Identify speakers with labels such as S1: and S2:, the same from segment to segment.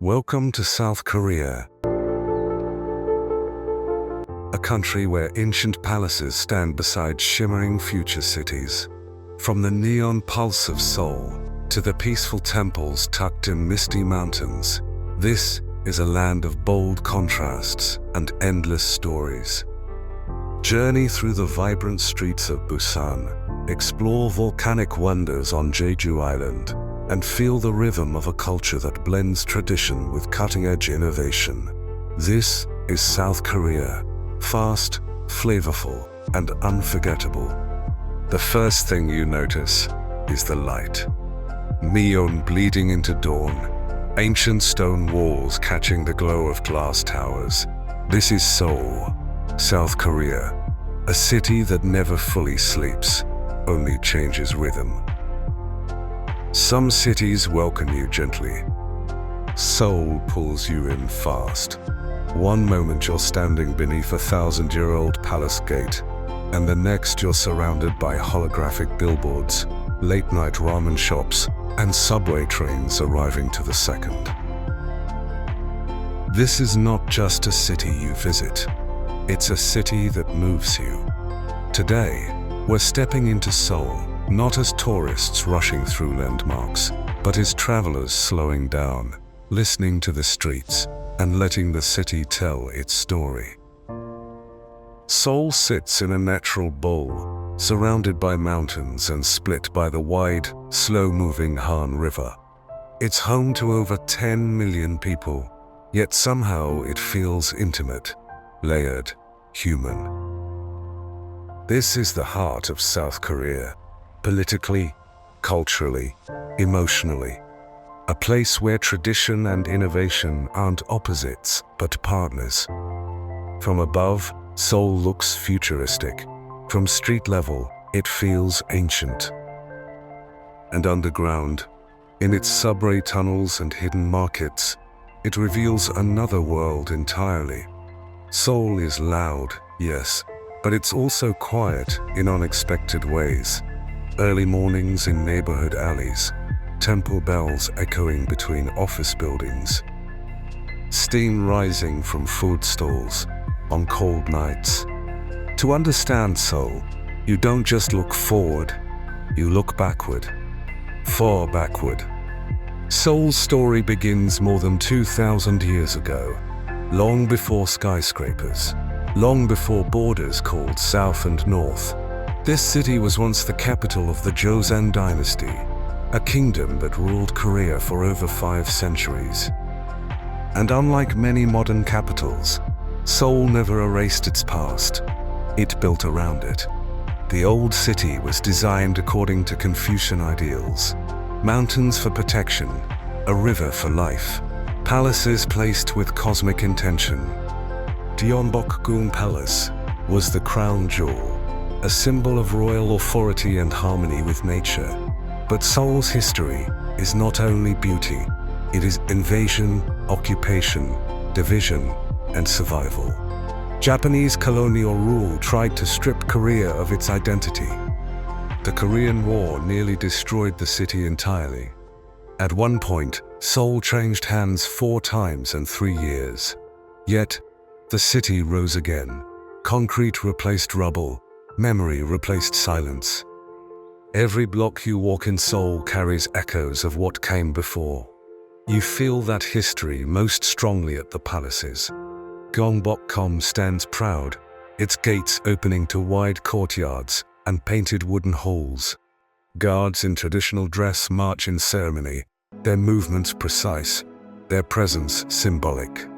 S1: Welcome to South Korea, a country where ancient palaces stand beside shimmering future cities. From the neon pulse of Seoul to the peaceful temples tucked in misty mountains, this is a land of bold contrasts and endless stories. Journey through the vibrant streets of Busan, explore volcanic wonders on Jeju Island, and feel the rhythm of a culture that blends tradition with cutting-edge innovation. This is South Korea, fast, flavorful, and unforgettable. The first thing you notice is the light. Neon bleeding into dawn, ancient stone walls catching the glow of glass towers. This is Seoul, South Korea, a city that never fully sleeps, only changes rhythm. Some cities welcome you gently. Seoul pulls you in fast. One moment you're standing beneath a 1,000-year-old palace gate, and the next you're surrounded by holographic billboards, late-night ramen shops, and subway trains arriving to the second. This is not just a city you visit. It's a city that moves you. Today, we're stepping into Seoul, not as tourists rushing through landmarks, but as travelers slowing down, listening to the streets, and letting the city tell its story. Seoul sits in a natural bowl, surrounded by mountains and split by the wide, slow-moving Han River. It's home to over 10 million people, yet somehow it feels intimate, layered, human. This is the heart of South Korea. Politically, culturally, emotionally. A place where tradition and innovation aren't opposites, but partners. From above, Seoul looks futuristic. From street level, it feels ancient. And underground, in its subway tunnels and hidden markets, it reveals another world entirely. Seoul is loud, yes, but it's also quiet in unexpected ways. Early mornings in neighborhood alleys, temple bells echoing between office buildings, steam rising from food stalls on cold nights. To understand Seoul, you don't just look forward, you look backward, far backward. Seoul's story begins more than 2,000 years ago, long before skyscrapers, long before borders called South and North. This city was once the capital of the Joseon dynasty, a kingdom that ruled Korea for over 5 centuries. And unlike many modern capitals, Seoul never erased its past. It built around it. The old city was designed according to Confucian ideals. Mountains for protection, a river for life, palaces placed with cosmic intention. Gyeongbokgung Palace was the crown jewel, a symbol of royal authority and harmony with nature. But Seoul's history is not only beauty, it is invasion, occupation, division, and survival. Japanese colonial rule tried to strip Korea of its identity. The Korean War nearly destroyed the city entirely. At one point, Seoul changed hands 4 times in 3 years. Yet, the city rose again. Concrete replaced rubble. Memory replaced silence. Every block you walk in Seoul carries echoes of what came before. You feel that history most strongly at the palaces. Gyeongbokgung stands proud, its gates opening to wide courtyards and painted wooden halls. Guards in traditional dress march in ceremony, their movements precise, their presence symbolic.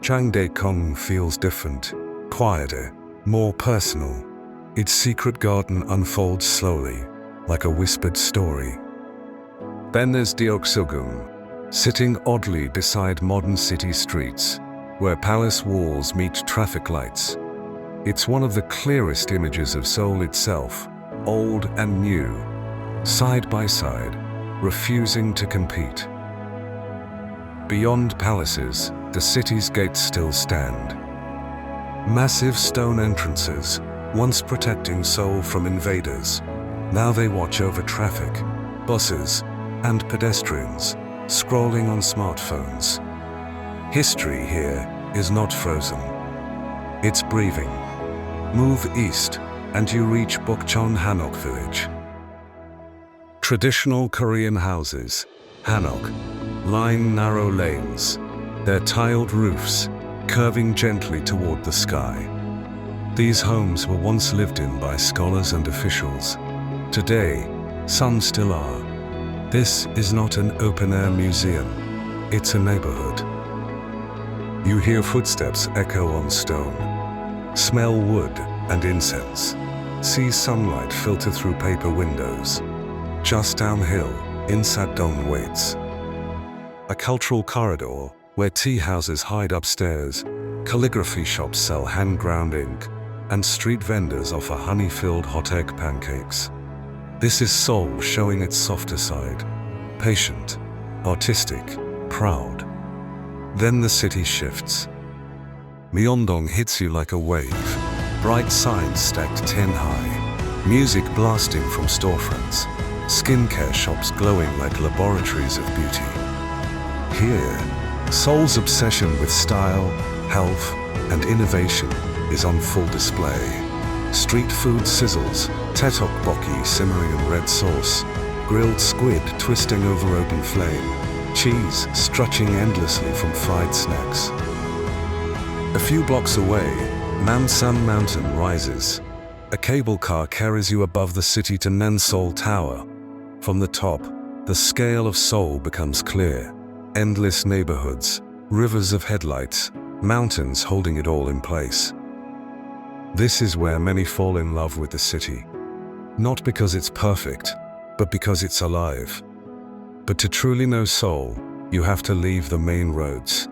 S1: Gyeongbokgung feels different, quieter, more personal. Its secret garden unfolds slowly, like a whispered story. Then there's Gyeongbokgung, sitting oddly beside modern city streets, where palace walls meet traffic lights. It's one of the clearest images of Seoul itself, old and new, side by side, refusing to compete. Beyond palaces, the city's gates still stand. Massive stone entrances, once protecting Seoul from invaders, now they watch over traffic, buses, and pedestrians, scrolling on smartphones. History here is not frozen. It's breathing. Move east, and you reach Bokcheon Hanok village. Traditional Korean houses, Hanok, line narrow lanes, their tiled roofs curving gently toward the sky. These homes were once lived in by scholars and officials. Today, some still are. This is not an open-air museum. It's a neighborhood. You hear footsteps echo on stone, smell wood and incense, see sunlight filter through paper windows. Just downhill, Insadong waits. A cultural corridor where tea houses hide upstairs, calligraphy shops sell hand-ground ink, and street vendors offer honey-filled hot egg pancakes. This is Seoul showing its softer side, patient, artistic, proud. Then the city shifts. Myeongdong hits you like a wave, bright signs stacked 10 high, music blasting from storefronts, skincare shops glowing like laboratories of beauty. Here, Seoul's obsession with style, health, and innovation is on full display. Street food sizzles, tteokbokki simmering in red sauce, grilled squid twisting over open flame, cheese stretching endlessly from fried snacks. A few blocks away, Namsan Mountain rises. A cable car carries you above the city to Seoul Tower. From the top, the scale of Seoul becomes clear. Endless neighborhoods, rivers of headlights, mountains holding it all in place. This is where many fall in love with the city. Not because it's perfect, but because it's alive. But to truly know Seoul, you have to leave the main roads.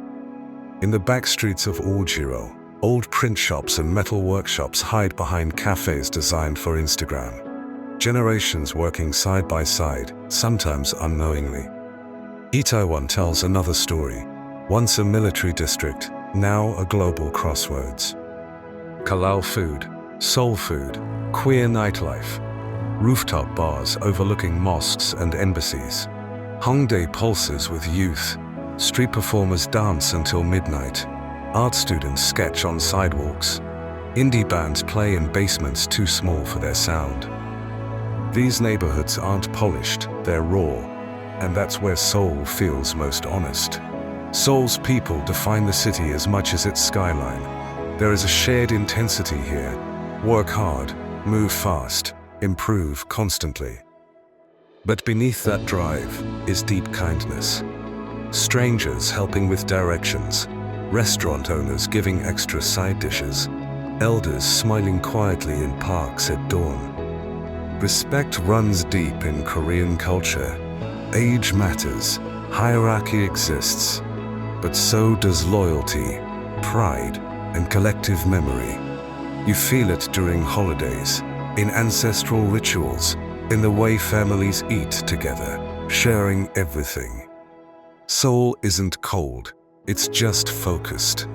S1: In the back streets of Uljiro, old print shops and metal workshops hide behind cafes designed for Instagram. Generations working side by side, sometimes unknowingly. Itaewon tells another story. Once a military district, now a global crossroads. Halal food, soul food, queer nightlife, rooftop bars overlooking mosques and embassies. Hongdae pulses with youth. Street performers dance until midnight. Art students sketch on sidewalks. Indie bands play in basements too small for their sound. These neighborhoods aren't polished, they're raw. And that's where Seoul feels most honest. Seoul's people define the city as much as its skyline. There is a shared intensity here. Work hard, move fast, improve constantly. But beneath that drive is deep kindness. Strangers helping with directions, restaurant owners giving extra side dishes, elders smiling quietly in parks at dawn. Respect runs deep in Korean culture. Age matters, hierarchy exists, but so does loyalty, pride, and collective memory. You feel it during holidays, in ancestral rituals, in the way families eat together, sharing everything. Seoul isn't cold, it's just focused.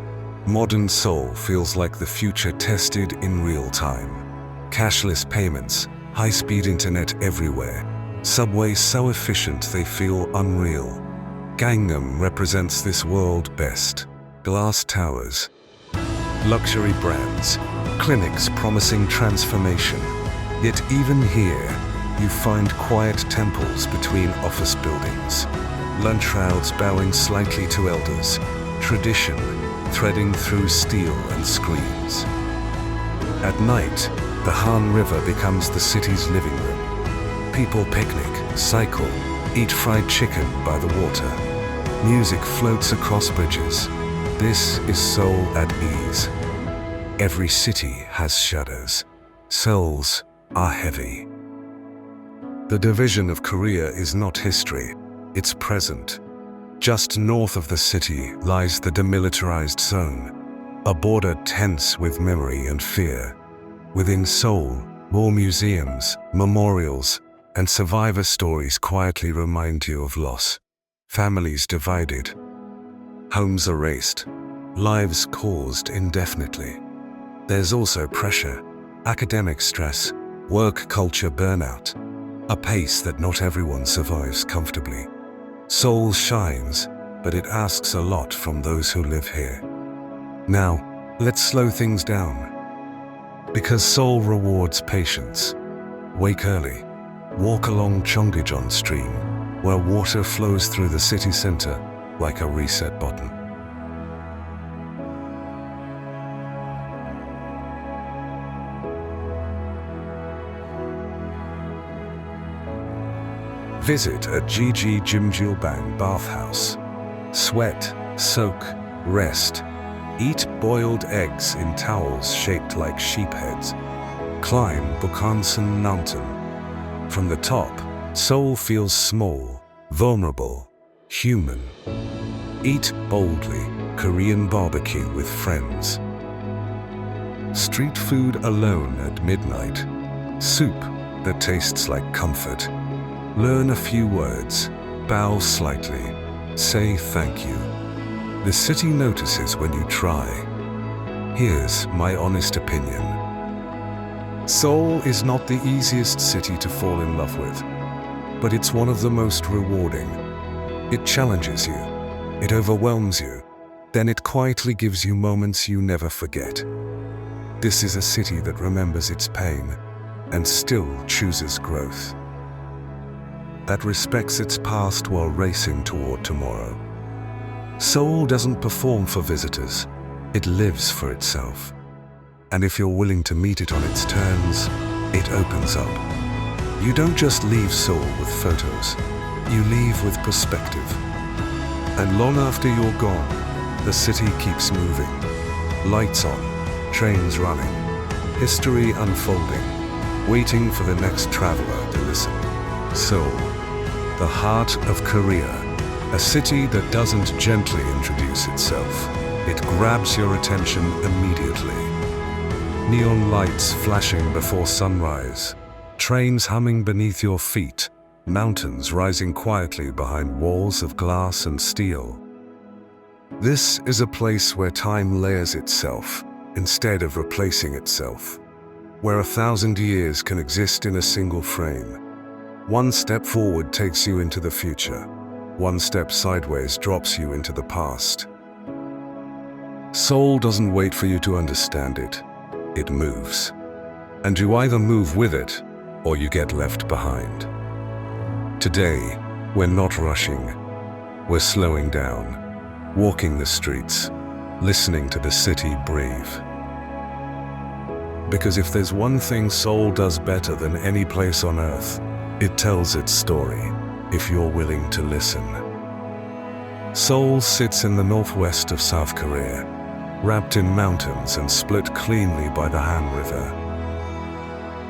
S1: Modern Seoul feels like the future tested in real time. Cashless payments, high-speed internet everywhere, subways so efficient they feel unreal. Gangnam represents this world best. Glass towers, luxury brands, clinics promising transformation. Yet even here, you find quiet temples between office buildings. Lunch crowds bowing slightly to elders. Tradition threading through steel and screens. At night, the Han River becomes the city's living room. People picnic, cycle, eat fried chicken by the water. Music floats across bridges. This is Seoul at ease. Every city has shadows. Seoul's are heavy. The division of Korea is not history, it's present. Just north of the city lies the demilitarized zone, a border tense with memory and fear. Within Seoul, war museums, memorials, and survivor stories quietly remind you of loss. Families divided, homes erased, lives caused indefinitely. There's also pressure, academic stress, work culture burnout, a pace that not everyone survives comfortably. Seoul shines, but it asks a lot from those who live here. Now, let's slow things down. Because Seoul rewards patience. Wake early. Walk along Cheongdejeon Stream, where water flows through the city center like a reset button. Visit a Gyeongbokgung bathhouse. Sweat, soak, rest. Eat boiled eggs in towels shaped like sheep heads. Climb Busan Mountain. From the top, Seoul feels small, vulnerable, human. Eat boldly, Korean barbecue with friends. Street food alone at midnight. Soup that tastes like comfort. Learn a few words, bow slightly, say thank you. The city notices when you try. Here's my honest opinion. Seoul is not the easiest city to fall in love with, but it's one of the most rewarding. It challenges you, it overwhelms you, then it quietly gives you moments you never forget. This is a city that remembers its pain and still chooses growth. That respects its past while racing toward tomorrow. Seoul doesn't perform for visitors, it lives for itself. And if you're willing to meet it on its terms, it opens up. You don't just leave Seoul with photos, you leave with perspective. And long after you're gone, the city keeps moving. Lights on, trains running, history unfolding, waiting for the next traveler to listen. Seoul, the heart of Korea, a city that doesn't gently introduce itself. It grabs your attention immediately. Neon lights flashing before sunrise, trains humming beneath your feet, mountains rising quietly behind walls of glass and steel. This is a place where time layers itself instead of replacing itself, where 1,000 years can exist in a single frame. One step forward takes you into the future. One step sideways drops you into the past. Seoul doesn't wait for you to understand it. It moves. And you either move with it, or you get left behind. Today, we're not rushing. We're slowing down, walking the streets, listening to the city breathe. Because if there's one thing Seoul does better than any place on earth, it tells its story, if you're willing to listen. Seoul sits in the northwest of South Korea, wrapped in mountains and split cleanly by the Han River.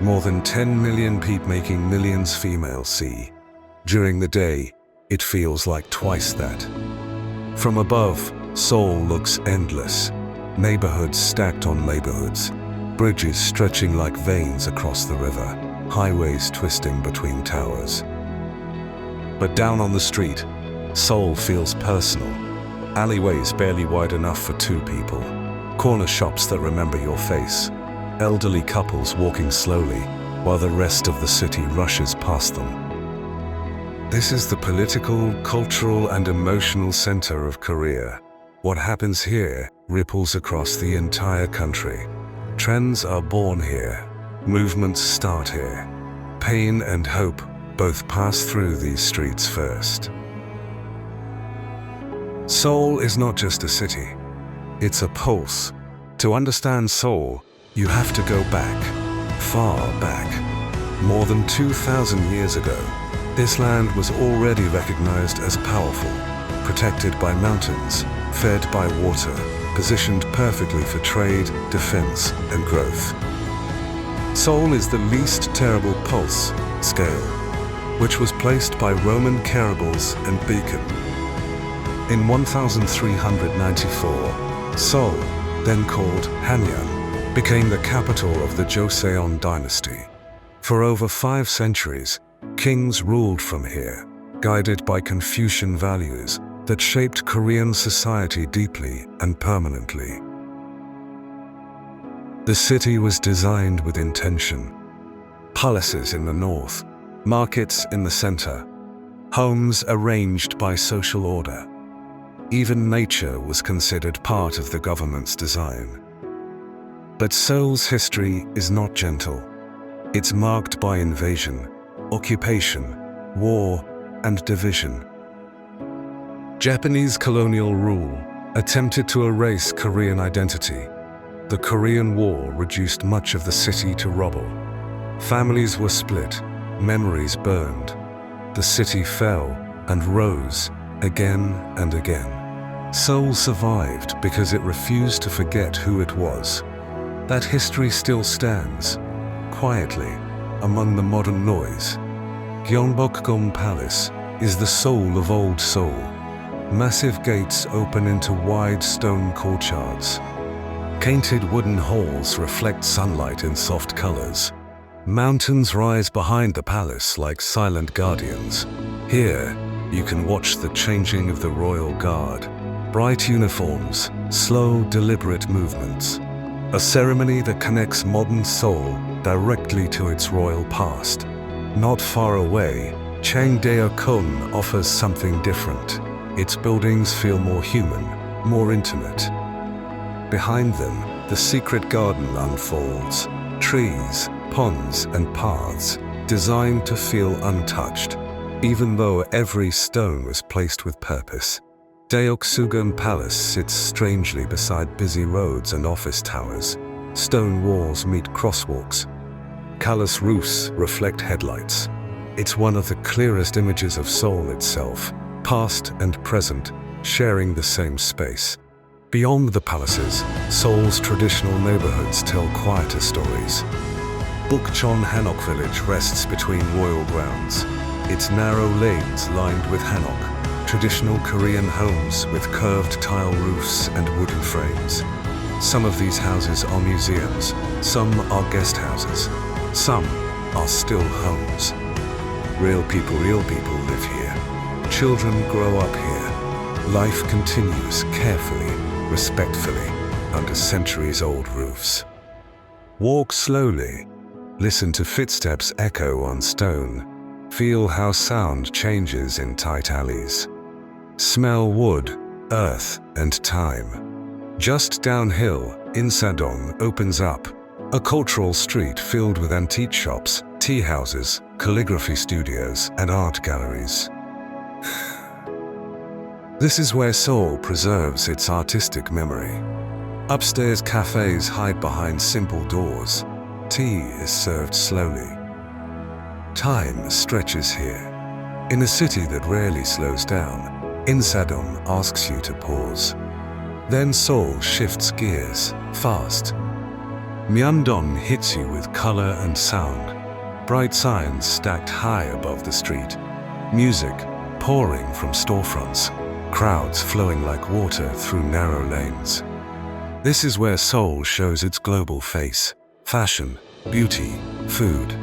S1: More than 10 million people making millions female see. During the day, it feels like twice that. From above, Seoul looks endless. Neighborhoods stacked on neighborhoods, bridges stretching like veins across the river, highways twisting between towers. But down on the street, Seoul feels personal. Alleyways barely wide enough for two people. Corner shops that remember your face. Elderly couples walking slowly, while the rest of the city rushes past them. This is the political, cultural, and emotional center of Korea. What happens here ripples across the entire country. Trends are born here. Movements start here. Pain and hope both pass through these streets first. Seoul is not just a city. It's a pulse. To understand Seoul, you have to go back, far back. More than 2,000 years ago, this land was already recognized as powerful, protected by mountains, fed by water, positioned perfectly for trade, defense, and growth. Seoul is the least terrible pulse scale, which was placed by Roman caravels and beacon. In 1394, Seoul, then called Hanyang, became the capital of the Joseon dynasty. For over 5 centuries, kings ruled from here, guided by Confucian values that shaped Korean society deeply and permanently. The city was designed with intention. Palaces in the north, markets in the center, homes arranged by social order. Even nature was considered part of the government's design. But Seoul's history is not gentle. It's marked by invasion, occupation, war, and division. Japanese colonial rule attempted to erase Korean identity. The Korean War reduced much of the city to rubble. Families were split, memories burned. The city fell and rose again and again. Seoul survived because it refused to forget who it was. That history still stands, quietly, among the modern noise. Gyeongbokgung Palace is the soul of old Seoul. Massive gates open into wide stone courtyards. Painted wooden halls reflect sunlight in soft colors. Mountains rise behind the palace like silent guardians. Here, you can watch the changing of the royal guard. Bright uniforms, slow, deliberate movements. A ceremony that connects modern Seoul directly to its royal past. Not far away, Gyeongbokgung offers something different. Its buildings feel more human, more intimate. Behind them, the secret garden unfolds. Trees, ponds, and paths designed to feel untouched, even though every stone was placed with purpose. Gyeongbokgung Palace sits strangely beside busy roads and office towers. Stone walls meet crosswalks. Palace roofs reflect headlights. It's one of the clearest images of Seoul itself, past and present, sharing the same space. Beyond the palaces, Seoul's traditional neighborhoods tell quieter stories. Bukchon Hanok Village rests between royal grounds. Its narrow lanes lined with hanok, traditional Korean homes with curved tile roofs and wooden frames. Some of these houses are museums, some are guest houses, some are still homes. Real people live here. Children grow up here. Life continues carefully, respectfully, under centuries-old roofs. Walk slowly. Listen to footsteps echo on stone. Feel how sound changes in tight alleys. Smell wood, earth, and time. Just downhill, Insadong opens up, a cultural street filled with antique shops, tea houses, calligraphy studios, and art galleries. This is where Seoul preserves its artistic memory. Upstairs cafes hide behind simple doors. Tea is served slowly. Time stretches here. In a city that rarely slows down, Insadong asks you to pause. Then Seoul shifts gears, fast. Myeongdong hits you with color and sound. Bright signs stacked high above the street. Music pouring from storefronts. Crowds flowing like water through narrow lanes. This is where Seoul shows its global face. Fashion, beauty, food.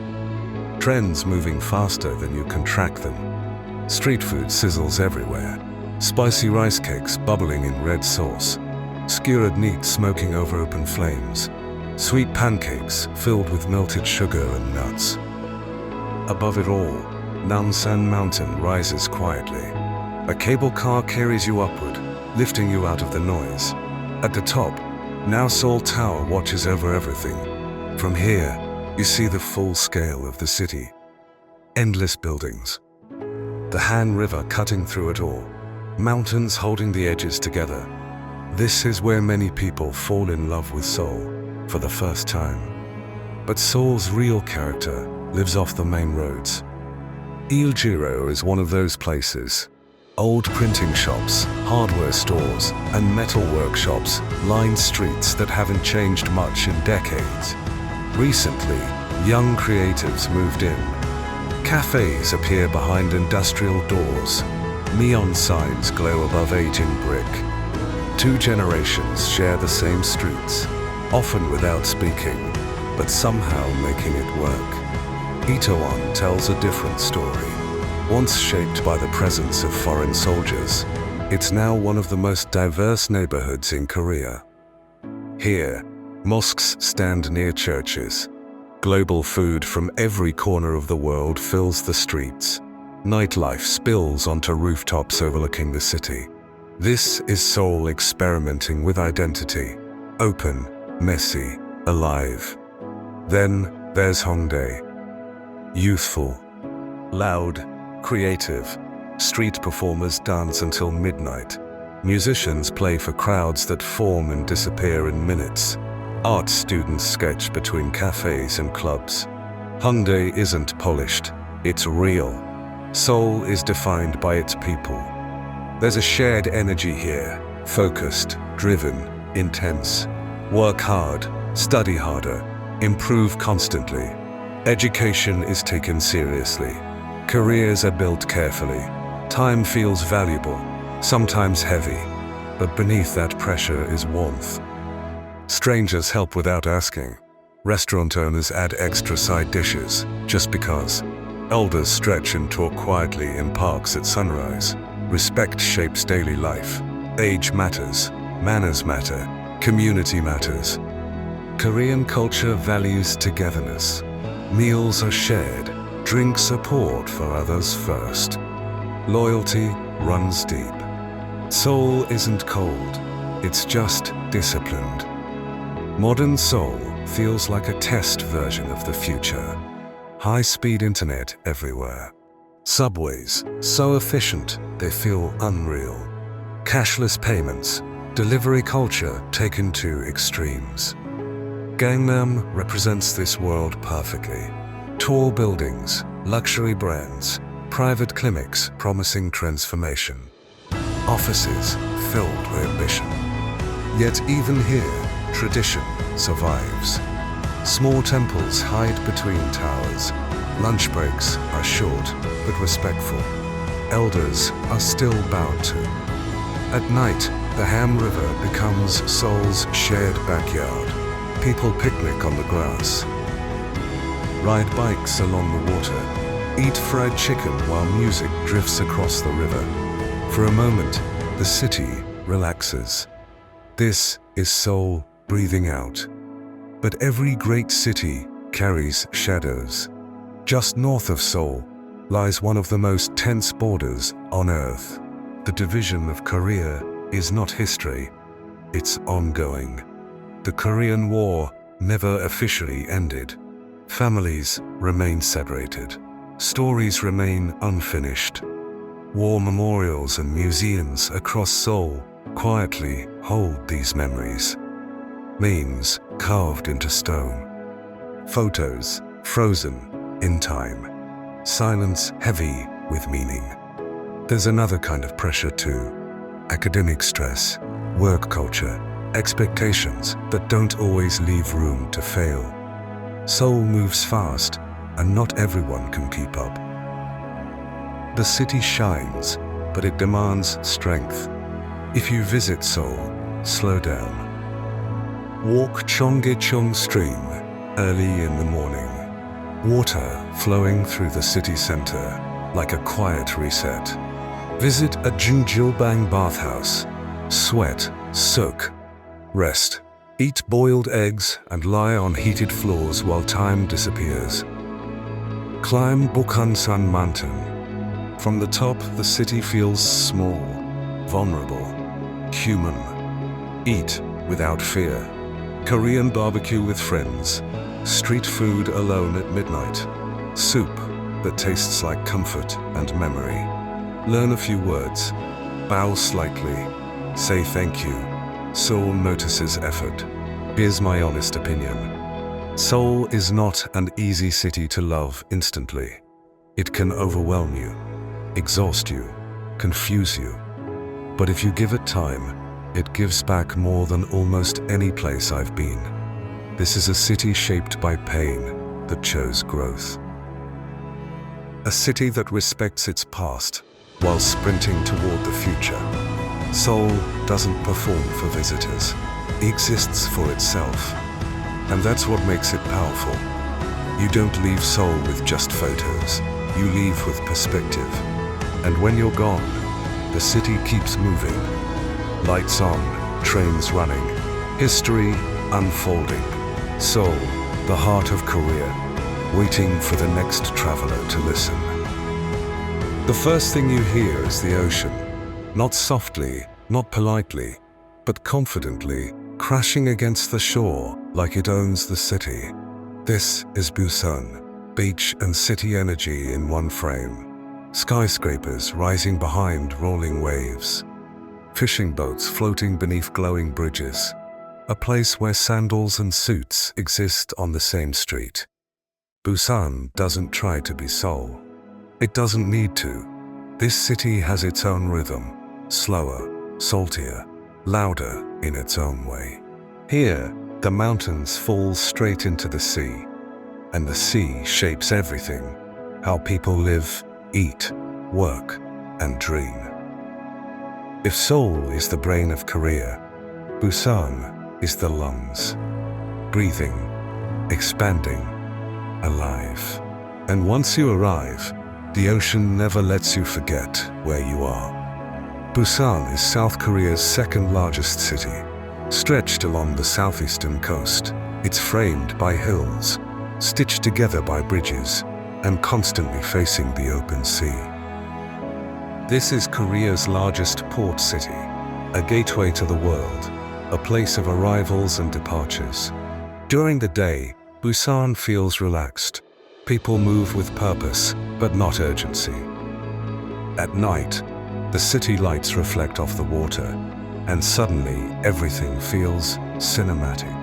S1: Trends moving faster than you can track them. Street food sizzles everywhere. Spicy rice cakes bubbling in red sauce. Skewered meat smoking over open flames. Sweet pancakes filled with melted sugar and nuts. Above it all, Namsan Mountain rises quietly. A cable car carries you upward, lifting you out of the noise. At the top, now Seoul Tower watches over everything. From here, you see the full scale of the city. Endless buildings. The Han River cutting through it all. Mountains holding the edges together. This is where many people fall in love with Seoul for the first time. But Seoul's real character lives off the main roads. Iljiro is one of those places. Old printing shops, hardware stores, and metal workshops line streets that haven't changed much in decades. Recently, young creatives moved in. Cafes appear behind industrial doors. Neon signs glow above aging brick. Two generations share the same streets, often without speaking, but somehow making it work. Itaewon tells a different story. Once shaped by the presence of foreign soldiers, it's now one of the most diverse neighborhoods in Korea. Here, mosques stand near churches. Global food from every corner of the world fills the streets. Nightlife spills onto rooftops overlooking the city. This is Seoul experimenting with identity. Open, messy, alive. Then there's Hongdae. Youthful, loud, creative. Street performers dance until midnight. Musicians play for crowds that form and disappear in minutes. Art students sketch between cafes and clubs. Hongdae isn't polished, it's real. Seoul is defined by its people. There's a shared energy here, focused, driven, intense. Work hard, study harder, improve constantly. Education is taken seriously. Careers are built carefully. Time feels valuable, sometimes heavy, but beneath that pressure is warmth. Strangers help without asking. Restaurant owners add extra side dishes, just because. Elders stretch and talk quietly in parks at sunrise. Respect shapes daily life. Age matters, manners matter, community matters. Korean culture values togetherness. Meals are shared, drinks are poured for others first. Loyalty runs deep. Seoul isn't cold, it's just disciplined. Modern Seoul feels like a test version of the future. High-speed internet everywhere. Subways, so efficient they feel unreal. Cashless payments, delivery culture taken to extremes. Gangnam represents this world perfectly. Tall buildings, luxury brands, private clinics promising transformation. Offices filled with ambition. Yet even here, tradition survives. Small temples hide between towers. Lunch breaks are short but respectful. Elders are still bowed to. At night, the Ham River becomes Seoul's shared backyard. People picnic on the grass, ride bikes along the water, eat fried chicken while music drifts across the river. For a moment, the city relaxes. This is Seoul breathing out. But every great city carries shadows. Just north of Seoul lies one of the most tense borders on Earth. The division of Korea is not history, it's ongoing. The Korean War never officially ended. Families remain separated. Stories remain unfinished. War memorials and museums across Seoul quietly hold these memories. Memes carved into stone. Photos frozen in time. Silence heavy with meaning. There's another kind of pressure too. Academic stress, work culture, expectations that don't always leave room to fail. Seoul moves fast, and not everyone can keep up. The city shines, but it demands strength. If you visit Seoul, slow down. Walk Cheonggyecheong Stream early in the morning. Water flowing through the city center like a quiet reset. Visit a Gyeongbokgung bathhouse. Sweat, soak, rest. Eat boiled eggs and lie on heated floors while time disappears. Climb Busan mountain. From the top, the city feels small, vulnerable, human. Eat without fear. Korean barbecue with friends. Street food alone at midnight. Soup that tastes like comfort and memory. Learn a few words. Bow slightly. Say thank you. Seoul notices effort. Here's my honest opinion. Seoul is not an easy city to love instantly. It can overwhelm you, exhaust you, confuse you. But if you give it time, it gives back more than almost any place I've been. This is a city shaped by pain that chose growth. A city that respects its past while sprinting toward the future. Seoul doesn't perform for visitors. It exists for itself. And that's what makes it powerful. You don't leave Seoul with just photos. You leave with perspective. And when you're gone, the city keeps moving. Lights on, trains running, history unfolding. Seoul, the heart of Korea, waiting for the next traveler to listen. The first thing you hear is the ocean. Not softly, not politely, but confidently, crashing against the shore like it owns the city. This is Busan, beach and city energy in one frame. Skyscrapers rising behind rolling waves. Fishing boats floating beneath glowing bridges. A place where sandals and suits exist on the same street. Busan doesn't try to be Seoul. It doesn't need to. This city has its own rhythm, slower, saltier, louder in its own way. Here, the mountains fall straight into the sea, and the sea shapes everything, how people live, eat, work, and dream. If Seoul is the brain of Korea, Busan is the lungs, breathing, expanding, alive. And once you arrive, the ocean never lets you forget where you are. Busan is South Korea's second largest city. Stretched along the southeastern coast, it's framed by hills, stitched together by bridges, and constantly facing the open sea. This is Korea's largest port city, a gateway to the world, a place of arrivals and departures. During the day, Busan feels relaxed. People move with purpose, but not urgency. At night, the city lights reflect off the water, and suddenly everything feels cinematic.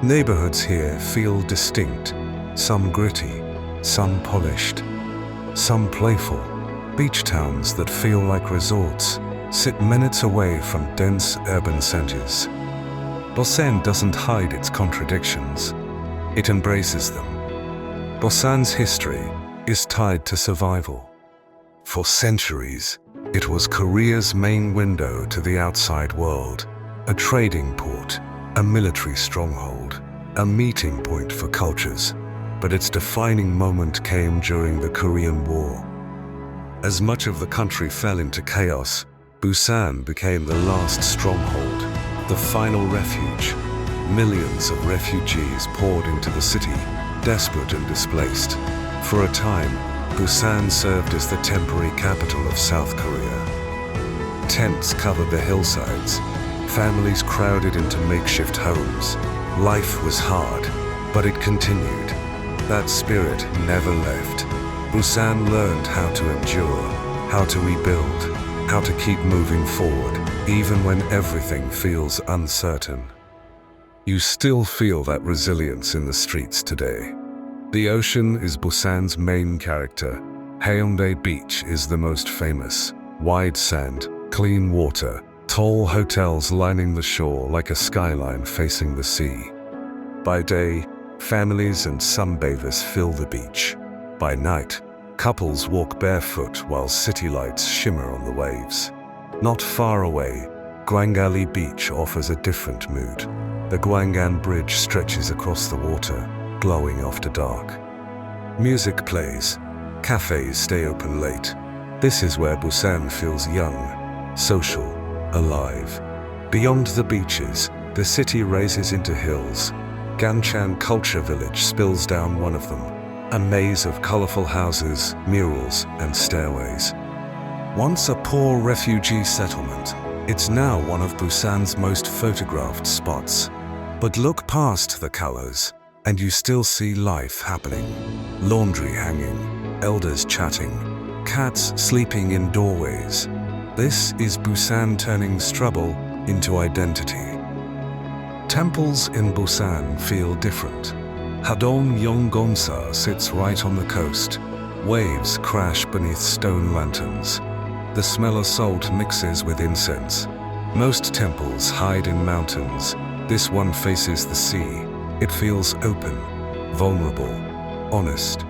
S1: Neighborhoods here feel distinct, some gritty, some polished, some playful. Beach towns that feel like resorts sit minutes away from dense urban centers. Busan doesn't hide its contradictions, it embraces them. Busan's history is tied to survival. For centuries, it was Korea's main window to the outside world, a trading port, a military stronghold, a meeting point for cultures. But its defining moment came during the Korean War. As much of the country fell into chaos, Busan became the last stronghold, the final refuge. Millions of refugees poured into the city, desperate and displaced. For a time, Busan served as the temporary capital of South Korea. Tents covered the hillsides. Families crowded into makeshift homes. Life was hard, but it continued. That spirit never left. Busan learned how to endure, how to rebuild, how to keep moving forward, even when everything feels uncertain. You still feel that resilience in the streets today. The ocean is Busan's main character. Haeundae Beach is the most famous. Wide sand, clean water, tall hotels lining the shore like a skyline facing the sea. By day, families and sunbathers fill the beach. By night, couples walk barefoot while city lights shimmer on the waves. Not far away, Gyeongbokgung Beach offers a different mood. The Gyeonggan Bridge stretches across the water, glowing after dark. Music plays, cafes stay open late. This is where Busan feels young, social, alive. Beyond the beaches, the city raises into hills. Ganchan Culture Village spills down one of them, a maze of colorful houses, murals, and stairways. Once a poor refugee settlement, it's now one of Busan's most photographed spots. But look past the colors, and you still see life happening. Laundry hanging, elders chatting, cats sleeping in doorways. This is Busan turning struggle into identity. Temples in Busan feel different. Hadong Yeongonsa sits right on the coast. Waves crash beneath stone lanterns. The smell of salt mixes with incense. Most temples hide in mountains. This one faces the sea. It feels open, vulnerable, honest.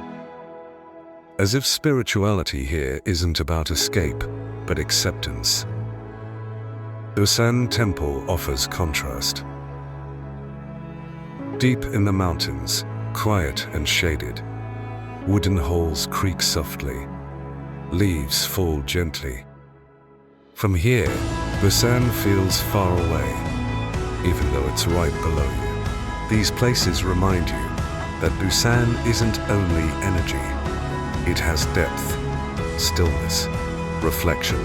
S1: As if spirituality here isn't about escape, but acceptance. Busan Temple offers contrast. Deep in the mountains, quiet and shaded. Wooden halls creak softly. Leaves fall gently. From here, Busan feels far away, even though it's right below you. These places remind you that Busan isn't only energy. It has depth, stillness, reflection.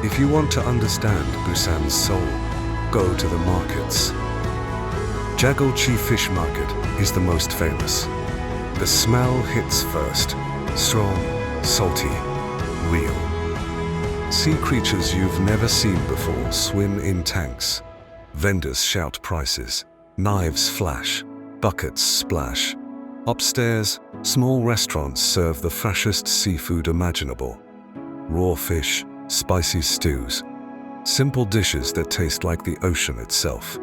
S1: If you want to understand Busan's soul, go to the markets. Jeju Fish Market is the most famous. The smell hits first, strong, salty, real. Sea creatures you've never seen before swim in tanks. Vendors shout prices, knives flash, buckets splash. Upstairs, small restaurants serve the freshest seafood imaginable. Raw fish, spicy stews, simple dishes that taste like the ocean itself.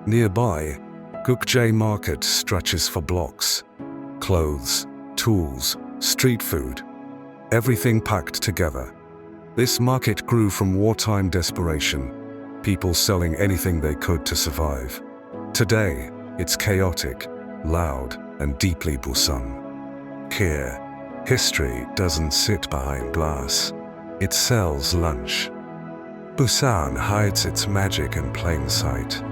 S1: Nearby, Gyeongbokgung Market stretches for blocks. Clothes, tools, street food, everything packed together. This market grew from wartime desperation, people selling anything they could to survive. Today, it's chaotic, loud, and deeply Busan. Here, history doesn't sit behind glass. It sells lunch. Busan hides its magic in plain sight.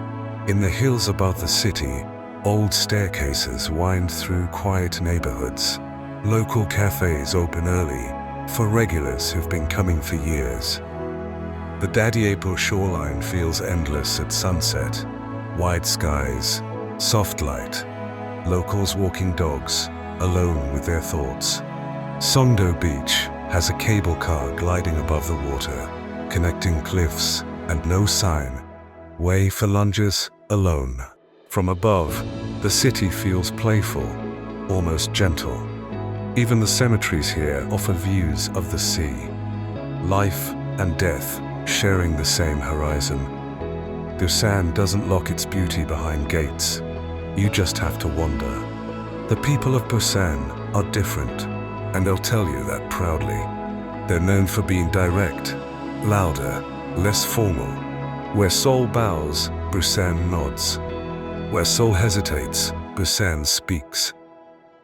S1: In the hills above the city, old staircases wind through quiet neighborhoods. Local cafes open early for regulars who've been coming for years. The Daediepo shoreline feels endless at sunset. Wide skies, soft light, locals walking dogs, alone with their thoughts. Songdo Beach has a cable car gliding above the water, connecting cliffs and no sign. Way for lunges, alone. From above, the city feels playful, almost gentle. Even the cemeteries here offer views of the sea. Life and death sharing the same horizon. Busan doesn't lock its beauty behind gates. You just have to wander. The people of Busan are different, and they'll tell you that proudly. They're known for being direct, louder, less formal. Where Seoul bows, Busan nods. Where Seoul hesitates, Busan speaks.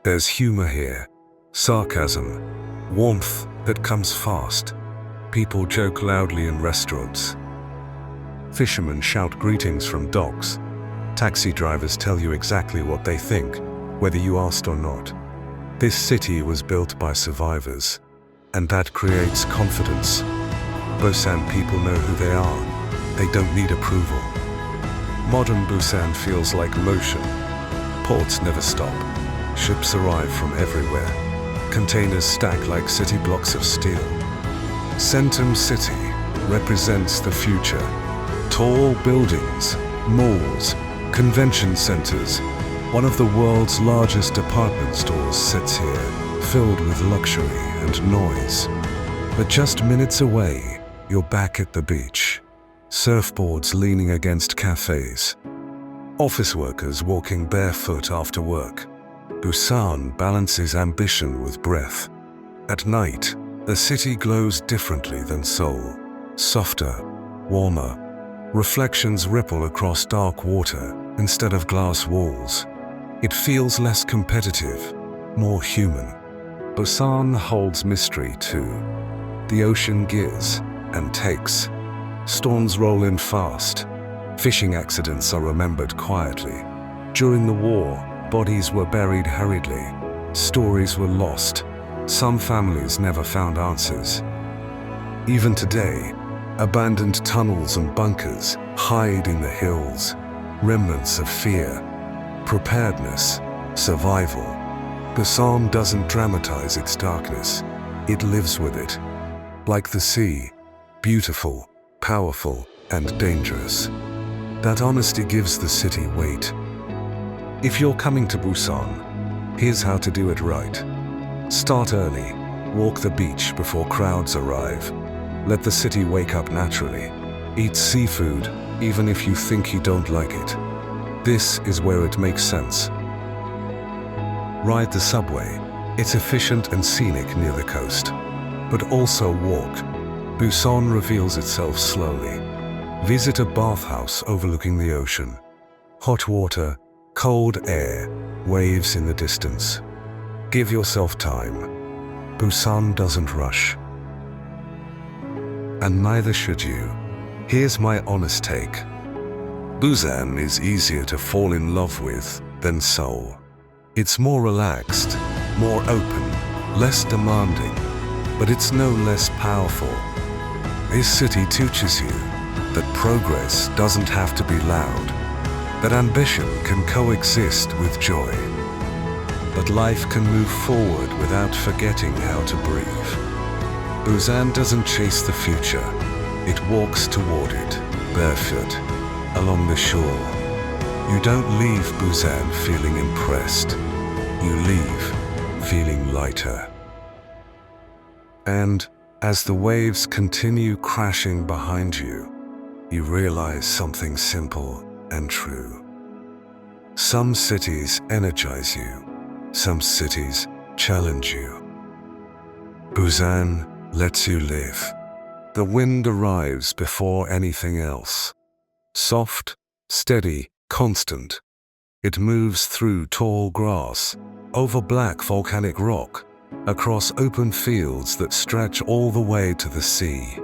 S1: There's humor here, sarcasm, warmth that comes fast. People joke loudly in restaurants. Fishermen shout greetings from docks. Taxi drivers tell you exactly what they think, whether you asked or not. This city was built by survivors, and that creates confidence. Busan people know who they are. They don't need approval. Modern Busan feels like motion. Ports never stop. Ships arrive from everywhere. Containers stack like city blocks of steel. Centum City represents the future. Tall buildings, malls, convention centers. One of the world's largest department stores sits here, filled with luxury and noise. But just minutes away, you're back at the beach. Surfboards leaning against cafes. Office workers walking barefoot after work. Busan balances ambition with breath. At night, the city glows differently than Seoul. Softer, warmer. Reflections ripple across dark water instead of glass walls. It feels less competitive, more human. Busan holds mystery too. The ocean gives and takes. Storms roll in fast. Fishing accidents are remembered quietly. During the war, bodies were buried hurriedly. Stories were lost. Some families never found answers. Even today, abandoned tunnels and bunkers hide in the hills. Remnants of fear, preparedness, survival. Busan doesn't dramatize its darkness. It lives with it. Like the sea, beautiful, powerful, and dangerous. That honesty gives the city weight. If you're coming to Busan, here's how to do it right. Start early. Walk the beach before crowds arrive. Let the city wake up naturally. Eat seafood, even if you think you don't like it. This is where it makes sense. Ride the subway. It's efficient and scenic near the coast. But also walk. Busan reveals itself slowly. Visit a bathhouse overlooking the ocean. Hot water, cold air, waves in the distance. Give yourself time. Busan doesn't rush. And neither should you. Here's my honest take. Busan is easier to fall in love with than Seoul. It's more relaxed, more open, less demanding, but it's no less powerful. This city teaches you that progress doesn't have to be loud, that ambition can coexist with joy, that life can move forward without forgetting how to breathe. Busan doesn't chase the future, it walks toward it, barefoot, along the shore. You don't leave Busan feeling impressed, you leave feeling lighter. And as the waves continue crashing behind you, you realize something simple and true. Some cities energize you, some cities challenge you. Busan lets you live. The wind arrives before anything else. Soft, steady, constant. It moves through tall grass, over black volcanic rock, across open fields that stretch all the way to the sea.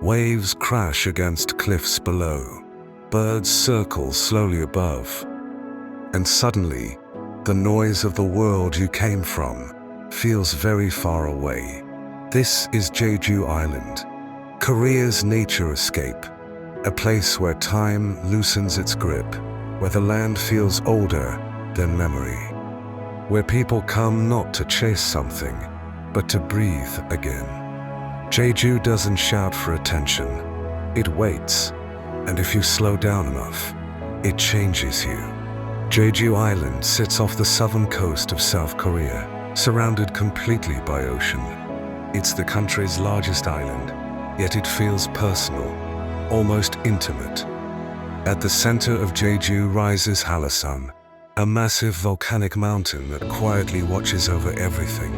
S1: Waves crash against cliffs below. Birds circle slowly above. And suddenly, the noise of the world you came from feels very far away. This is Jeju Island, Korea's nature escape, a place where time loosens its grip, where the land feels older than memory, where people come not to chase something, but to breathe again. Jeju doesn't shout for attention, it waits, and if you slow down enough, it changes you. Jeju Island sits off the southern coast of South Korea, surrounded completely by ocean. It's the country's largest island, yet it feels personal, almost intimate. At the center of Jeju rises Hallasan, a massive volcanic mountain that quietly watches over everything.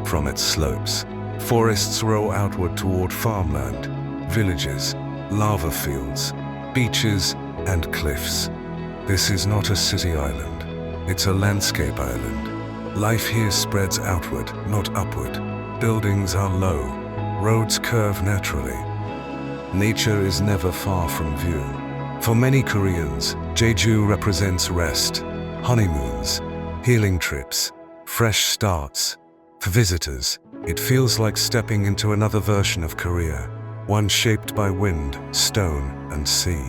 S1: From its slopes, forests roll outward toward farmland, villages, lava fields, beaches, and cliffs. This is not a city island, it's a landscape island. Life here spreads outward, not upward. Buildings are low, roads curve naturally. Nature is never far from view. For many Koreans, Jeju represents rest, honeymoons, healing trips, fresh starts. For visitors, it feels like stepping into another version of Korea, one shaped by wind, stone, and sea.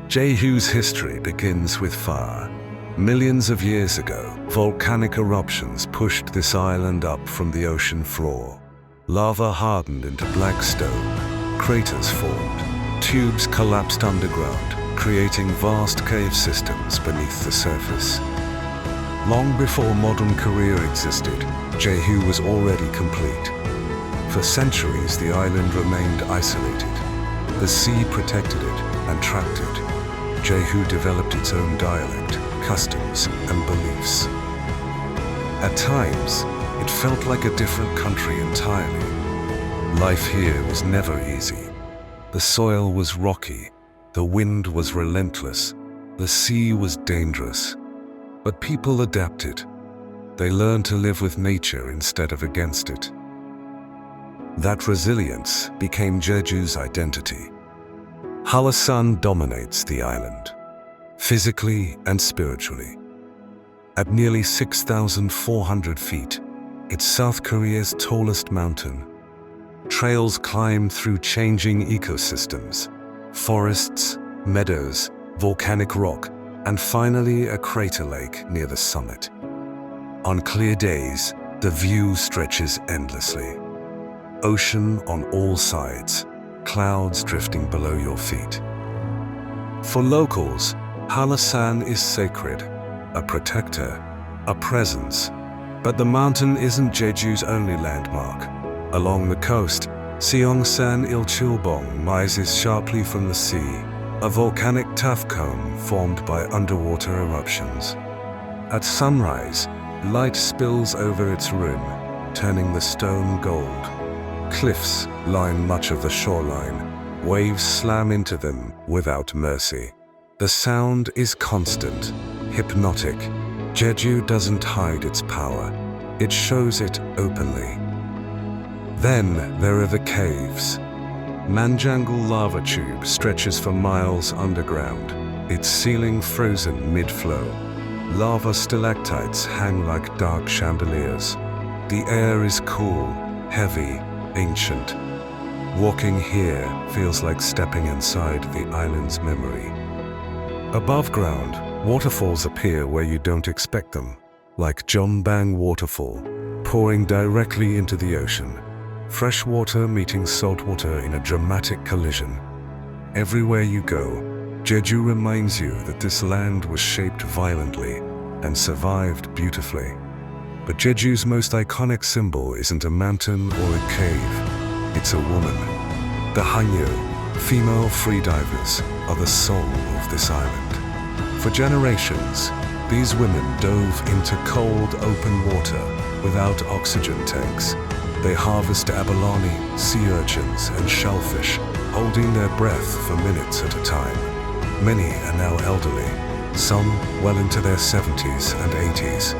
S1: Jeju's history begins with fire. Millions of years ago, volcanic eruptions pushed this island up from the ocean floor. Lava hardened into black stone, craters formed, tubes collapsed underground, creating vast cave systems beneath the surface. Long before modern Korea existed, Jeju was already complete. For centuries, the island remained isolated. The sea protected it and trapped it. Jeju developed its own dialect, customs, and beliefs. At times, it felt like a different country entirely. Life here was never easy. The soil was rocky, the wind was relentless, the sea was dangerous. But people adapted. They learned to live with nature instead of against it. That resilience became Jeju's identity. Hallasan dominates the island, physically and spiritually. At nearly 6,400 feet, it's South Korea's tallest mountain. Trails climb through changing ecosystems, forests, meadows, volcanic rock, and finally a crater lake near the summit. On clear days, the view stretches endlessly. Ocean on all sides, clouds drifting below your feet. For locals, Hallasan is sacred, a protector, a presence. But the mountain isn't Jeju's only landmark. Along the coast, Seongsan Ilchulbong rises sharply from the sea, a volcanic tuff cone formed by underwater eruptions. At sunrise, light spills over its rim, turning the stone gold. Cliffs line much of the shoreline. Waves slam into them without mercy. The sound is constant, hypnotic. Jeju doesn't hide its power. It shows it openly. Then there are the caves. Manjangal lava tube stretches for miles underground, its ceiling frozen mid-flow. Lava stalactites hang like dark chandeliers. The air is cool, heavy, ancient. Walking here feels like stepping inside the island's memory. Above ground, waterfalls appear where you don't expect them, like Gyeongbokgung Waterfall, pouring directly into the ocean. Fresh water meeting salt water in a dramatic collision. Everywhere you go, Jeju reminds you that this land was shaped violently and survived beautifully. But Jeju's most iconic symbol isn't a mountain or a cave, it's a woman. The Hanyo, female freedivers, are the soul of this island. For generations, these women dove into cold, open water without oxygen tanks. They harvest abalone, sea urchins, and shellfish, holding their breath for minutes at a time. Many are now elderly, some well into their 70s and 80s.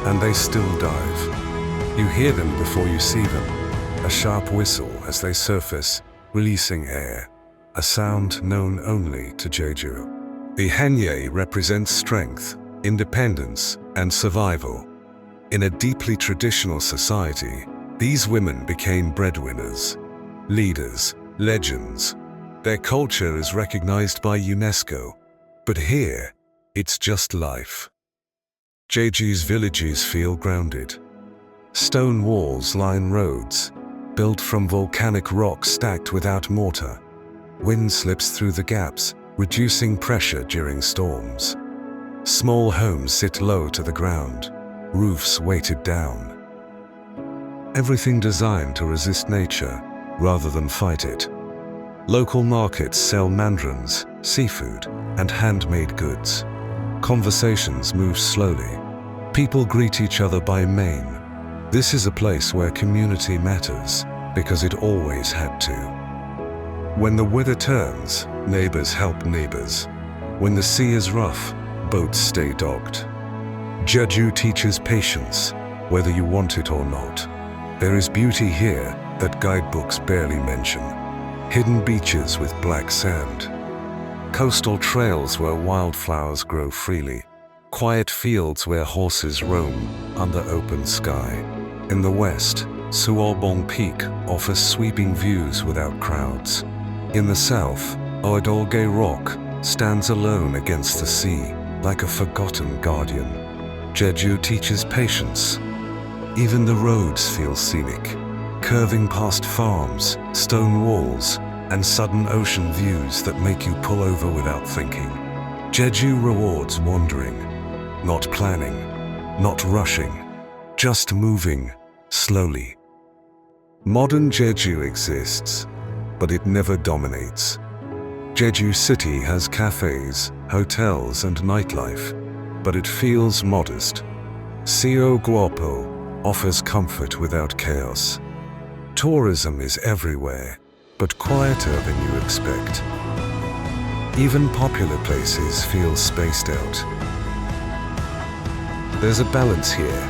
S1: And they still dive. You hear them before you see them, a sharp whistle as they surface, releasing air, a sound known only to Jeju. The Hanye represents strength, independence, and survival. In a deeply traditional society, these women became breadwinners, leaders, legends. Their culture is recognized by UNESCO, but here, it's just life. Jeju's villages feel grounded. Stone walls line roads, built from volcanic rock stacked without mortar. Wind slips through the gaps, reducing pressure during storms. Small homes sit low to the ground, roofs weighted down. Everything designed to resist nature rather than fight it. Local markets sell mandarins, seafood, and handmade goods. Conversations move slowly. People greet each other by name. This is a place where community matters, because it always had to. When the weather turns, neighbors help neighbors. When the sea is rough, boats stay docked. Jeju teaches patience, whether you want it or not. There is beauty here that guidebooks barely mention. Hidden beaches with black sand. Coastal trails where wildflowers grow freely. Quiet fields where horses roam under open sky. In the west, Seoul Peak offers sweeping views without crowds. In the south, Oedolge Rock stands alone against the sea, like a forgotten guardian. Jeju teaches patience. Even the roads feel scenic, curving past farms, stone walls, and sudden ocean views that make you pull over without thinking. Jeju rewards wandering, not planning, not rushing, just moving slowly. Modern Jeju exists, but it never dominates. Jeju City has cafes, hotels, and nightlife, but it feels modest. Seoul offers comfort without chaos. Tourism is everywhere, but quieter than you expect. Even popular places feel spaced out. There's a balance here.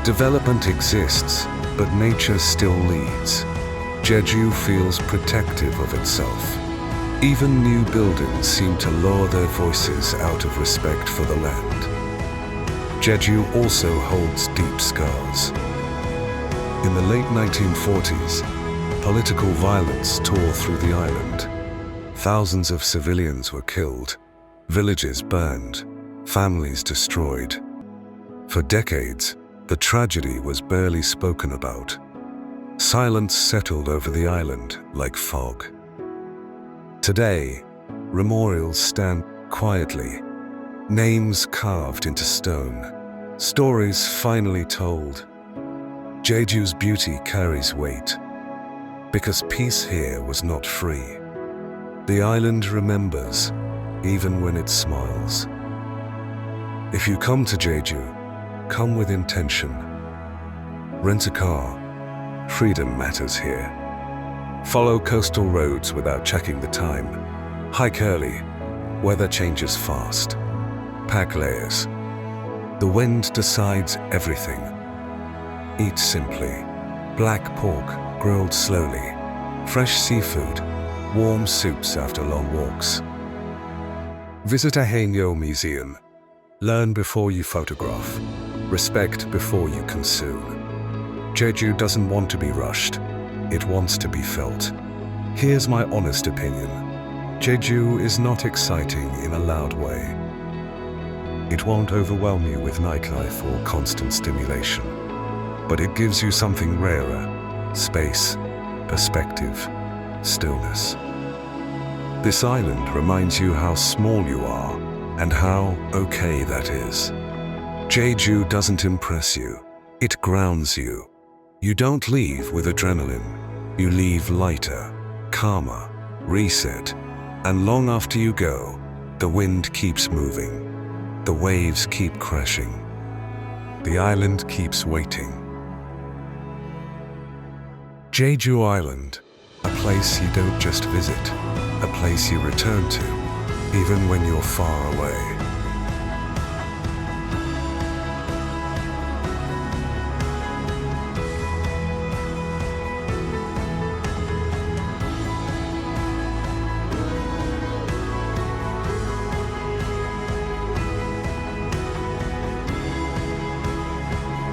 S1: Development exists, but nature still leads. Jeju feels protective of itself. Even new buildings seem to lower their voices out of respect for the land. Jeju also holds deep scars. In the late 1940s, political violence tore through the island. Thousands of civilians were killed, villages burned, families destroyed. For decades, the tragedy was barely spoken about. Silence settled over the island like fog. Today, memorials stand quietly, names carved into stone, stories finally told. Jeju's beauty carries weight, because peace here was not free. The island remembers, even when it smiles. If you come to Jeju, come with intention. Rent a car. Freedom matters here. Follow coastal roads without checking the time. Hike early. Weather changes fast. Pack layers. The wind decides everything. Eat simply. Black pork grilled slowly. Fresh seafood. Warm soups after long walks. Visit a Haenyeo museum. Learn before you photograph. Respect before you consume. Jeju doesn't want to be rushed. it wants to be felt. Here's my honest opinion. Jeju is not exciting in a loud way. It won't overwhelm you with nightlife or constant stimulation, but it gives you something rarer: space, perspective, stillness. This island reminds you how small you are and how okay that is. Jeju doesn't impress you, it grounds you. You don't leave with adrenaline, you leave lighter, calmer, reset, and long after you go, the wind keeps moving. The waves keep crashing. The island keeps waiting. Jeju Island, a place you don't just visit, a place you return to, even when you're far away.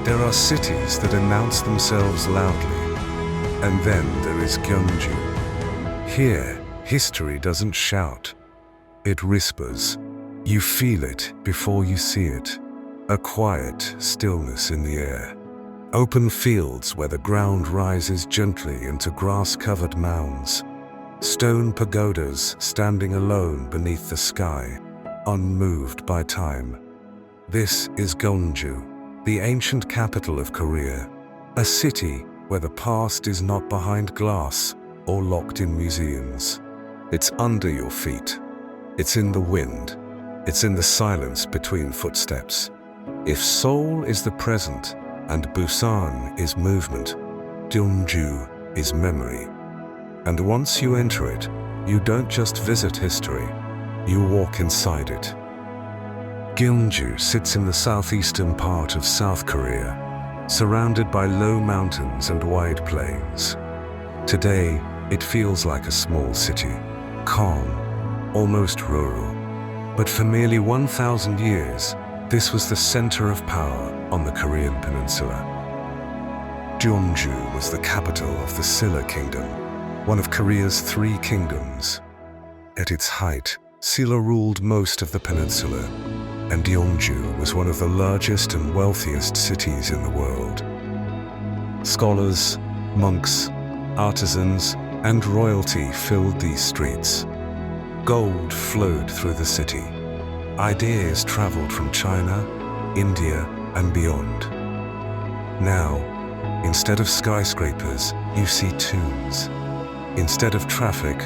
S1: There are cities that announce themselves loudly, and then there is Gyeongju. Here, history doesn't shout, it whispers. You feel it before you see it. A quiet stillness in the air. Open fields where the ground rises gently into grass-covered mounds. Stone pagodas standing alone beneath the sky, unmoved by time. This is Gyeongju, the ancient capital of Korea, a city where the past is not behind glass or locked in museums. It's under your feet. It's in the wind. It's in the silence between footsteps. If Seoul is the present and Busan is movement, Gyeongju is memory. And once you enter it, you don't just visit history, you walk inside it. Gyeongju sits in the southeastern part of South Korea, surrounded by low mountains and wide plains. Today, it feels like a small city, calm, almost rural. But for nearly 1,000 years, this was the center of power on the Korean peninsula. Gyeongju was the capital of the Silla Kingdom, one of Korea's 3 kingdoms. At its height, Silla ruled most of the peninsula, and Gyeongju was one of the largest and wealthiest cities in the world. Scholars, monks, artisans, and royalty filled these streets. Gold flowed through the city. Ideas traveled from China, India, and beyond. Now, instead of skyscrapers, you see tombs. Instead of traffic,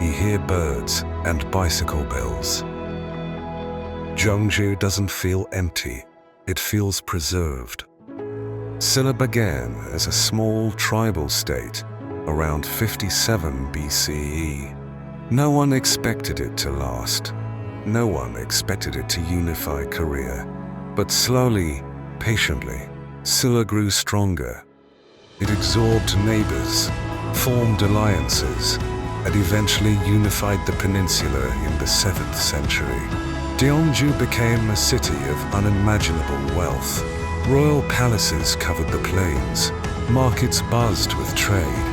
S1: you hear birds and bicycle bells. Gyeongju doesn't feel empty, it feels preserved. Silla began as a small tribal state around 57 BCE. No one expected it to last. No one expected it to unify Korea. But slowly, patiently, Silla grew stronger. It absorbed neighbors, formed alliances, and eventually unified the peninsula in the 7th century. Gyeongju became a city of unimaginable wealth. Royal palaces covered the plains. Markets buzzed with trade.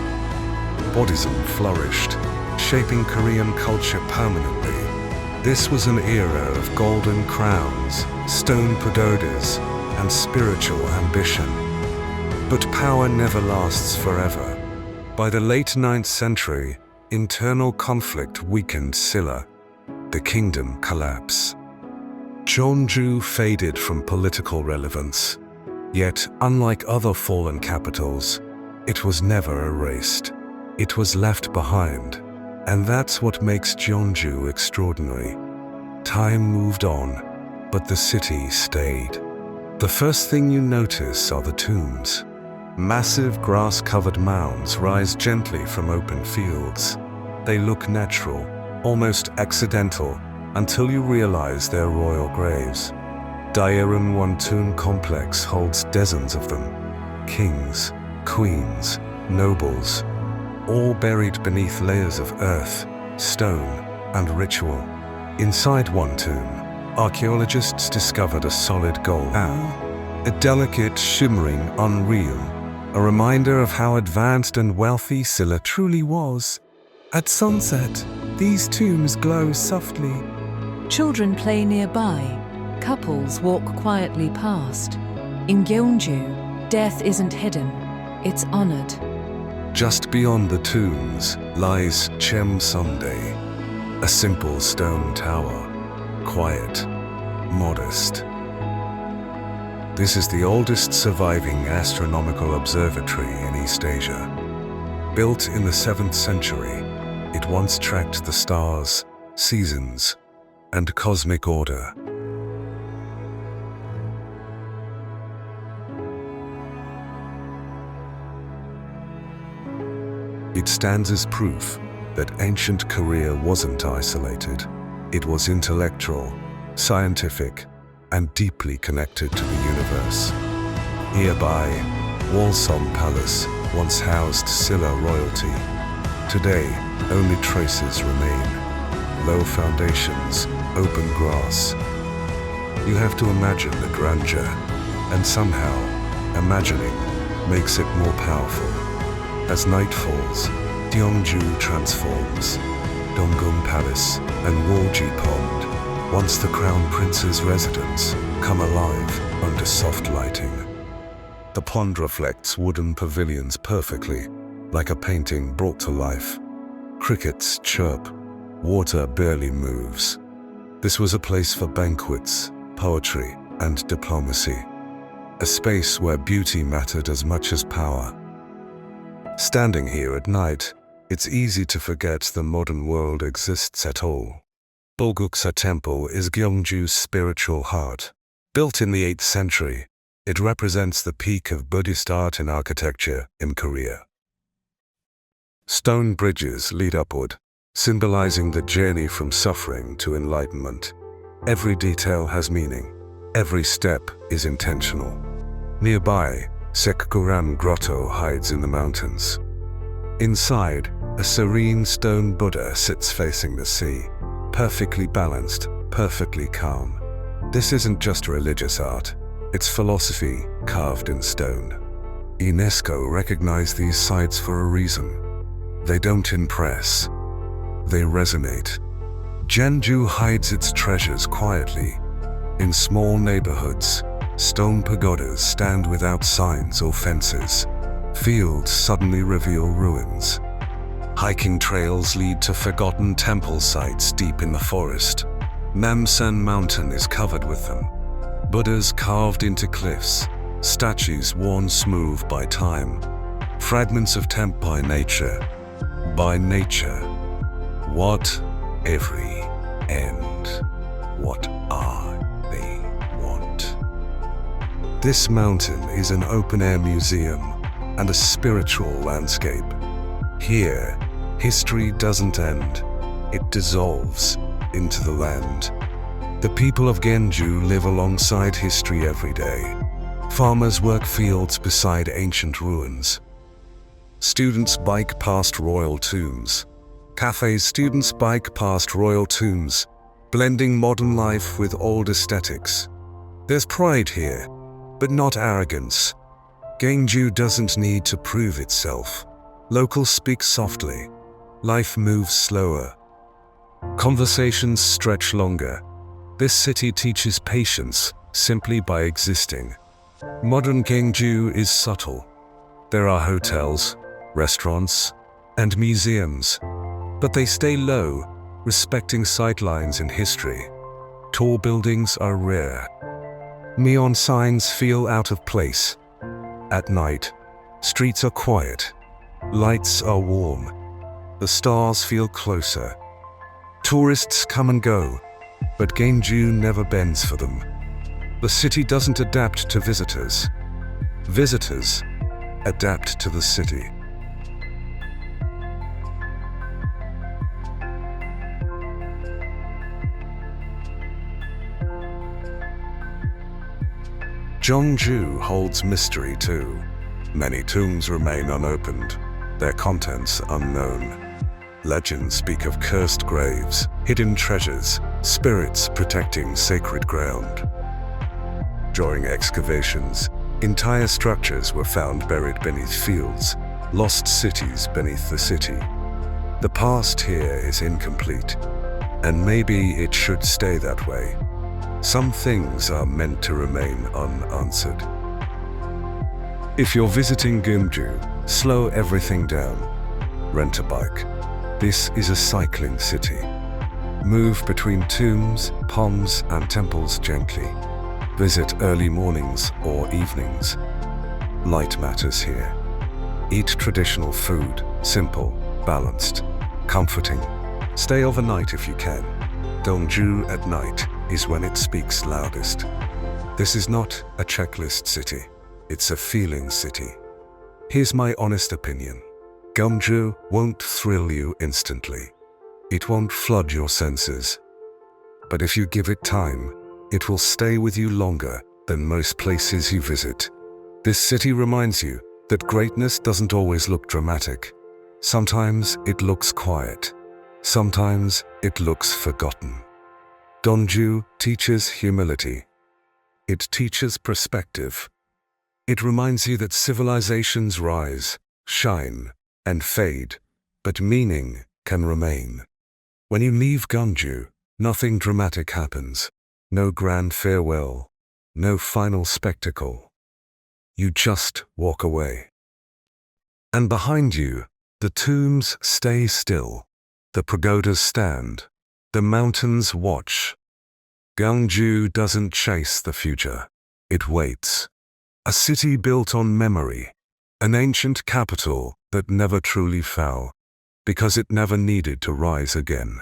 S1: Buddhism flourished, shaping Korean culture permanently. This was an era of golden crowns, stone pagodas, and spiritual ambition. But power never lasts forever. By the late 9th century, internal conflict weakened Silla. The kingdom collapsed. Gyeongju faded from political relevance. Yet, unlike other fallen capitals, it was never erased. It was left behind. And that's what makes Gyeongju extraordinary. Time moved on, but the city stayed. The first thing you notice are the tombs. Massive grass-covered mounds rise gently from open fields. They look natural, almost accidental, until you realize they're royal graves. Daejeon Wonton complex holds dozens of them. Kings, queens, nobles, all buried beneath layers of earth, stone, and ritual. Inside one tomb, archaeologists discovered a solid gold apple, a delicate, shimmering, unreal, a reminder of how advanced and wealthy Silla truly was. At sunset, these tombs glow softly.
S2: Children play nearby. Couples walk quietly past. In Gyeongju, death isn't hidden, it's honored.
S1: Just beyond the tombs lies Cheomsongdae, a simple stone tower, quiet, modest. This is the oldest surviving astronomical observatory in East Asia. Built in the 7th century, it once tracked the stars, seasons, and cosmic order. It stands as proof that ancient Korea wasn't isolated. It was intellectual, scientific, and deeply connected to the universe. Nearby, Gyeongbokgung Palace once housed Silla royalty. Today, only traces remain. Low foundations, open grass. You have to imagine the grandeur, and somehow, imagining makes it more powerful. As night falls, Gyeongju transforms. Gyeongbokgung Palace and Wolji Pond, once the Crown Prince's residence, come alive under soft lighting. The pond reflects wooden pavilions perfectly, like a painting brought to life. Crickets chirp, water barely moves. This was a place for banquets, poetry, and diplomacy. A space where beauty mattered as much as power. Standing here at night, it's easy to forget the modern world exists at all. Bulguksa Temple is Gyeongju's spiritual heart. Built in the 8th century, it represents the peak of Buddhist art and architecture in Korea. Stone bridges lead upward, symbolizing the journey from suffering to enlightenment. Every detail has meaning. Every step is intentional. Nearby, Sekguram Grotto hides in the mountains. Inside, a serene stone Buddha sits facing the sea, perfectly balanced, perfectly calm. This isn't just religious art, it's philosophy carved in stone. UNESCO recognized these sites for a reason. They don't impress, they resonate. Jeju hides its treasures quietly. In small neighborhoods, stone pagodas stand without signs or fences. Fields suddenly reveal ruins. Hiking trails lead to forgotten temple sites deep in the forest. Namsan Mountain is covered with them. Buddhas carved into cliffs, statues worn smooth by time, fragments of temple by nature. By nature, what every end, what are they want? This mountain is an open-air museum and a spiritual landscape. Here, history doesn't end, it dissolves into the land. The people of Gyeongju live alongside history every day. Farmers work fields beside ancient ruins. Students bike past royal tombs. Cafes, students bike past royal tombs, blending modern life with old aesthetics. There's pride here, but not arrogance. Gyeongju doesn't need to prove itself. Locals speak softly. Life moves slower. Conversations stretch longer. This city teaches patience simply by existing. Modern Gyeongju is subtle. There are hotels, restaurants, and museums, but they stay low, respecting sightlines in history. Tall buildings are rare. Neon signs feel out of place. At night, streets are quiet. Lights are warm. The stars feel closer. Tourists come and go, but Gyeongju never bends for them. The city doesn't adapt to visitors. Visitors adapt to the city. Gyeongju holds mystery too. Many tombs remain unopened, their contents unknown. Legends speak of cursed graves, hidden treasures, spirits protecting sacred ground. During excavations, Entire structures were found buried beneath fields, lost cities beneath the city. The past here is incomplete, and maybe it should stay that way. Some things are meant to remain unanswered. If you're visiting Gyeongju, slow everything down. Rent a bike. This is a cycling city. Move between tombs, ponds, and temples gently. Visit early mornings or evenings. Light matters here. Eat traditional food, simple, balanced, comforting. Stay overnight if you can. Gyeongju at night is when it speaks loudest. This is not a checklist city. It's a feeling city. Here's my honest opinion. Gyeongju won't thrill you instantly. It won't flood your senses. But if you give it time, it will stay with you longer than most places you visit. This city reminds you that greatness doesn't always look dramatic. Sometimes it looks quiet. Sometimes it looks forgotten. Gyeongju teaches humility. It teaches perspective. It reminds you that civilizations rise, shine, and fade, but meaning can remain. When you leave Gyeongju, nothing dramatic happens. No grand farewell, no final spectacle. You just walk away. And behind you, the tombs stay still. The pagodas stand. The mountains watch. Gyeongju doesn't chase the future. It waits. A city built on memory. An ancient capital that never truly fell, because it never needed to rise again.